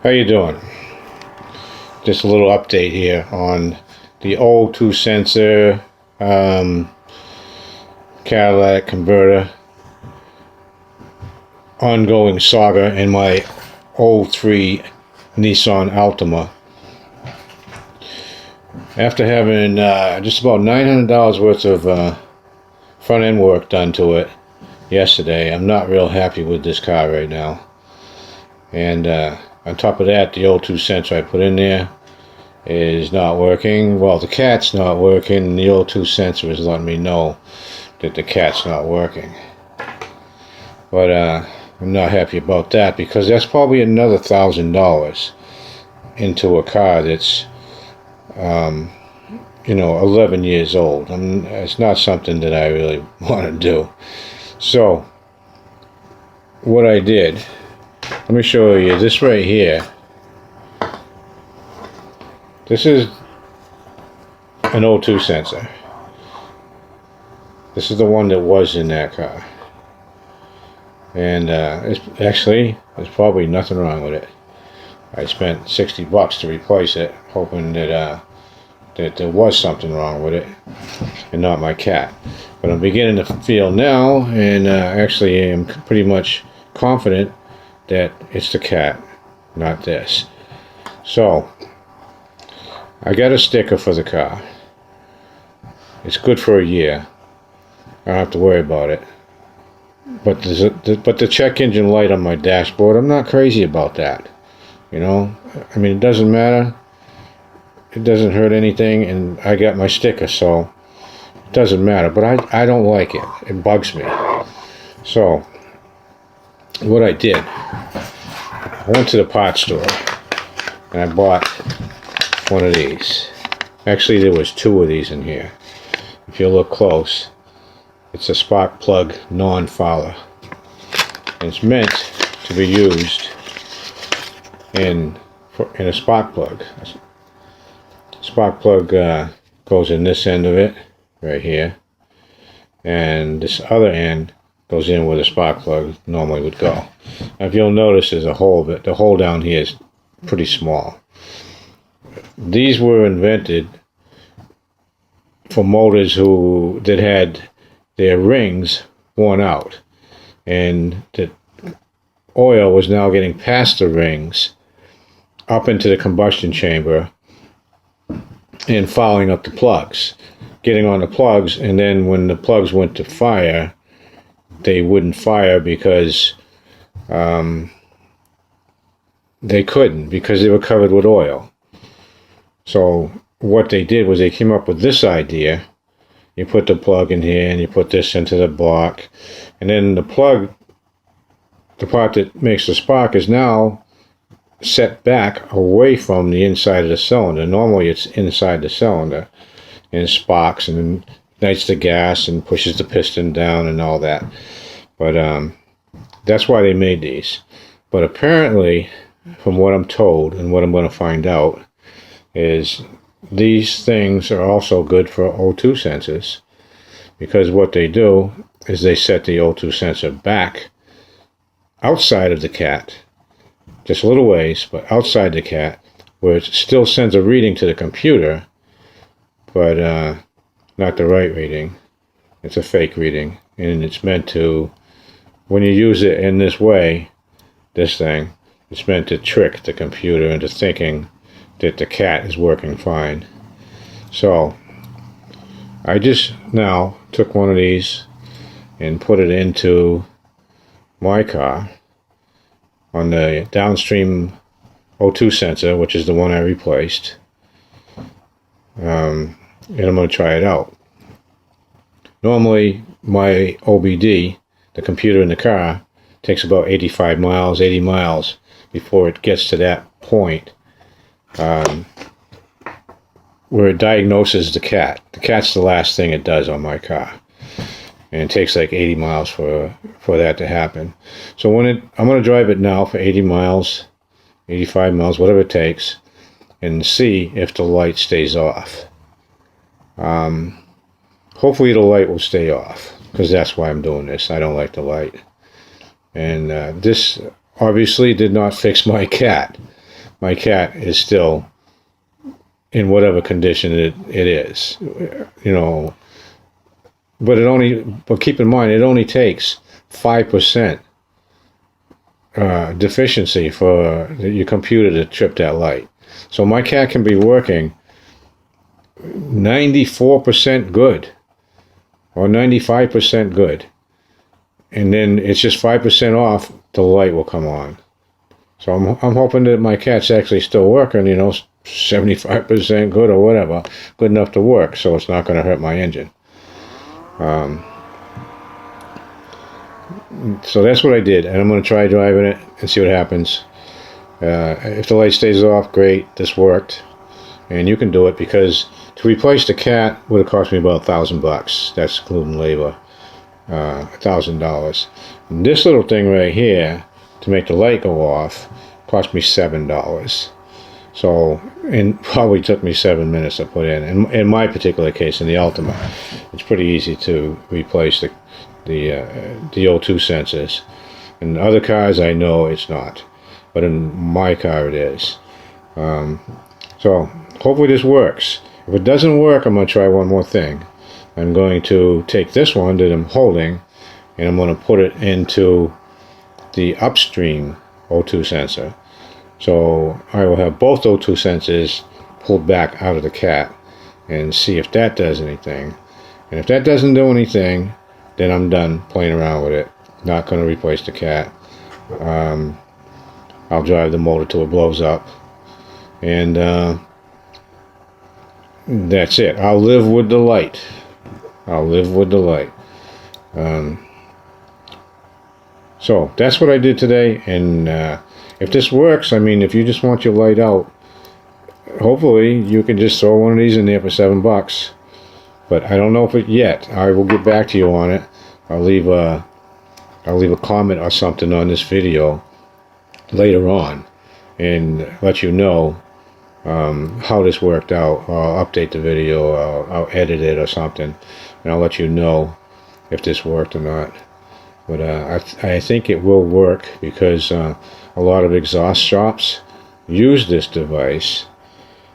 How you doing? Just a little update here on the O2 sensor catalytic converter ongoing saga in my 03 Nissan Altima. After having just about $900 worth of front end work done to it yesterday, I'm not real happy with this car right now. And on top of that, the O2 sensor I put in there is not working. Well, the cat's not working, and the O2 sensor is letting me know that the cat's not working. But I'm not happy about that, because that's probably another $1,000 into a car that's 11 years old. It's not something that I really want to do. So what I did, let me show you this right here. This is an O2 sensor. This is the one that was in that car. And there's probably nothing wrong with it. I spent $60 to replace it, hoping that there was something wrong with it and not my cat. But I'm beginning to feel now, and actually I'm pretty much confident that it's the cat, not this. So I got a sticker for the car. It's good for a year. I don't have to worry about it. But the check engine light on my dashboard, I'm not crazy about that. You know, I mean, it doesn't matter. It doesn't hurt anything, and I got my sticker, so it doesn't matter. But I don't like it. It bugs me. So what I did, I went to the parts store and I bought one of these. Actually, there was two of these in here. If you look close, it's a spark plug non-fouler. It's meant to be used in a spark plug. Spark plug goes in this end of it, right here, and this other end goes in where the spark plug normally would go. Now, if you'll notice, there's a hole, but the hole down here is pretty small. These were invented for motors that had their rings worn out, and the oil was now getting past the rings up into the combustion chamber and fouling up the plugs, getting on the plugs, and then when the plugs went to fire, they wouldn't fire because they couldn't, because they were covered with oil. So what they did was they came up with this idea. You put the plug in here and you put this into the block, and then the plug, the part that makes the spark, is now set back away from the inside of the cylinder. Normally it's inside the cylinder, and it sparks and ignites the gas and pushes the piston down and all that. But that's why they made these. But apparently, from what I'm told and what I'm going to find out, is these things are also good for O2 sensors, because what they do is they set the O2 sensor back outside of the cat, just a little ways, but outside the cat, where it still sends a reading to the computer, but not the right reading. It's a fake reading, and it's meant to, when you use it in this way, this thing, it's meant to trick the computer into thinking that the cat is working fine. So I just now took one of these and put it into my car on the downstream O2 sensor, which is the one I replaced, and I'm going to try it out. Normally my OBD, the computer in the car, takes about 85 miles, 80 miles before it gets to that point where it diagnoses the cat. The cat's the last thing it does on my car, and it takes like 80 miles for that to happen. So I'm going to drive it now for 80 miles, 85 miles, whatever it takes, and see if the light stays off. Hopefully the light will stay off, because that's why I'm doing this. I don't like the light. And this obviously did not fix my cat. my cat is still in whatever condition it is, you know. But keep in mind, it only takes 5% deficiency for your computer to trip that light. So my cat can be working 94% good or 95% good, and then it's just 5% off, the light will come on. So I'm hoping that my cat's actually still working, you know, 75% good or whatever, good enough to work, so it's not going to hurt my engine. So that's what I did, and I'm going to try driving it and see what happens. If the light stays off, great, this worked. And you can do it, because to replace the cat would have cost me about $1,000. That's including labor, $1,000. And this little thing right here, to make the light go off, cost me $7. So, and probably took me 7 minutes to put in my particular case, in the Ultima, it's pretty easy to replace the O2 sensors. In other cars, I know it's not, but in my car it is. So hopefully this works. If it doesn't work, I'm going to try one more thing. I'm going to take this one that I'm holding, and I'm going to put it into the upstream O2 sensor. So I will have both O2 sensors pulled back out of the cat and see if that does anything. And if that doesn't do anything, then I'm done playing around with it. Not going to replace the cat. I'll drive the motor till it blows up. And that's it. I'll live with the light. I'll live with the light. So that's what I did today. And if this works, I mean, if you just want your light out, hopefully you can just throw one of these in there for $7. But I don't know if it yet. I will get back to you on it. I'll leave a comment or something on this video later on and let you know how this worked out. I'll update the video, I'll edit it or something, and I'll let you know if this worked or not. But I think it will work, because a lot of exhaust shops use this device,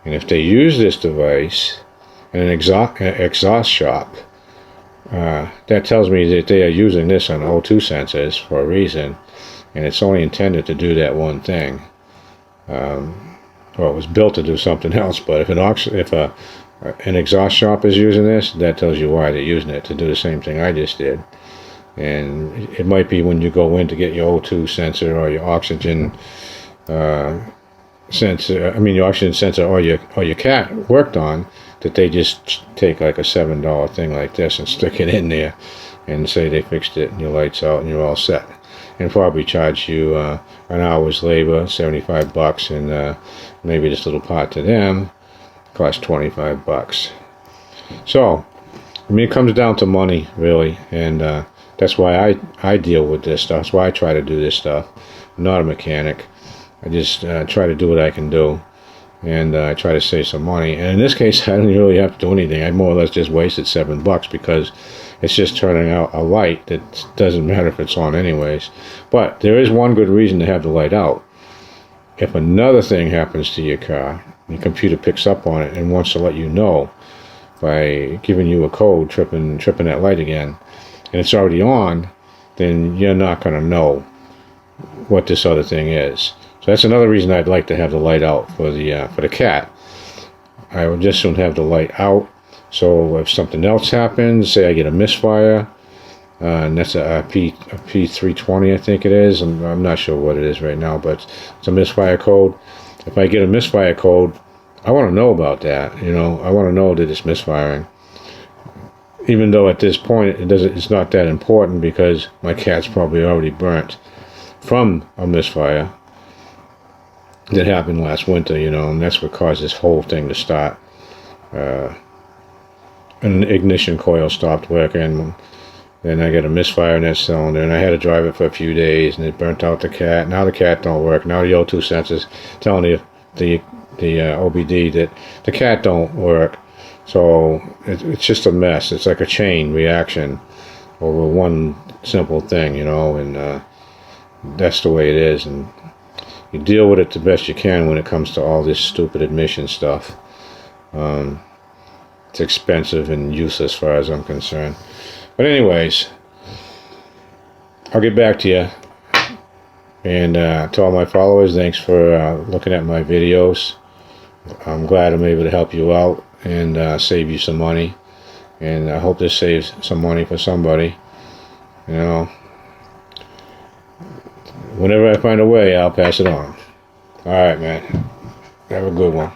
and if they use this device in an exhaust shop, that tells me that they are using this on O2 sensors for a reason, and it's only intended to do that one thing. Well, it was built to do something else, but if an exhaust shop is using this, that tells you why they're using it, to do the same thing I just did. And it might be when you go in to get your O2 sensor or your oxygen sensor, your oxygen sensor or your cat worked on, that they just take like a $7 thing like this and stick it in there and say they fixed it and your light's out and you're all set. And probably charge you an hour's labor, $75, and maybe this little part to them costs $25. So, I mean, it comes down to money, really, and that's why I deal with this stuff. That's why I try to do this stuff. I'm not a mechanic. I just try to do what I can do, and I try to save some money. And in this case, I didn't really have to do anything. I more or less just wasted $7 because it's just turning out a light that doesn't matter if it's on anyways. But there is one good reason to have the light out. If another thing happens to your car, your computer picks up on it and wants to let you know by giving you a code, tripping that light again, and it's already on, then you're not going to know what this other thing is. So that's another reason I'd like to have the light out for the cat. I would just soon have the light out, so if something else happens, say I get a misfire, and that's a P420, I think it is. I'm not sure what it is right now, but it's a misfire code. If I get a misfire code, I want to know about that. You know, I want to know that it's misfiring. Even though at this point it's not that important, because my cat's probably already burnt from a misfire that happened last winter, you know, and that's what caused this whole thing to start. An ignition coil stopped working, then I got a misfire in that cylinder, and I had to drive it for a few days, and it burnt out the cat. Now the cat don't work. Now the O2 sensor's telling the OBD that the cat don't work. So it's just a mess. It's like a chain reaction over one simple thing, you know, and that's the way it is. And you deal with it the best you can when it comes to all this stupid admission stuff. It's expensive and useless as far as I'm concerned. But anyways, I'll get back to you. And to all my followers, thanks for looking at my videos. I'm glad I'm able to help you out and save you some money. And I hope this saves some money for somebody. You know, whenever I find a way, I'll pass it on. All right, man. Have a good one.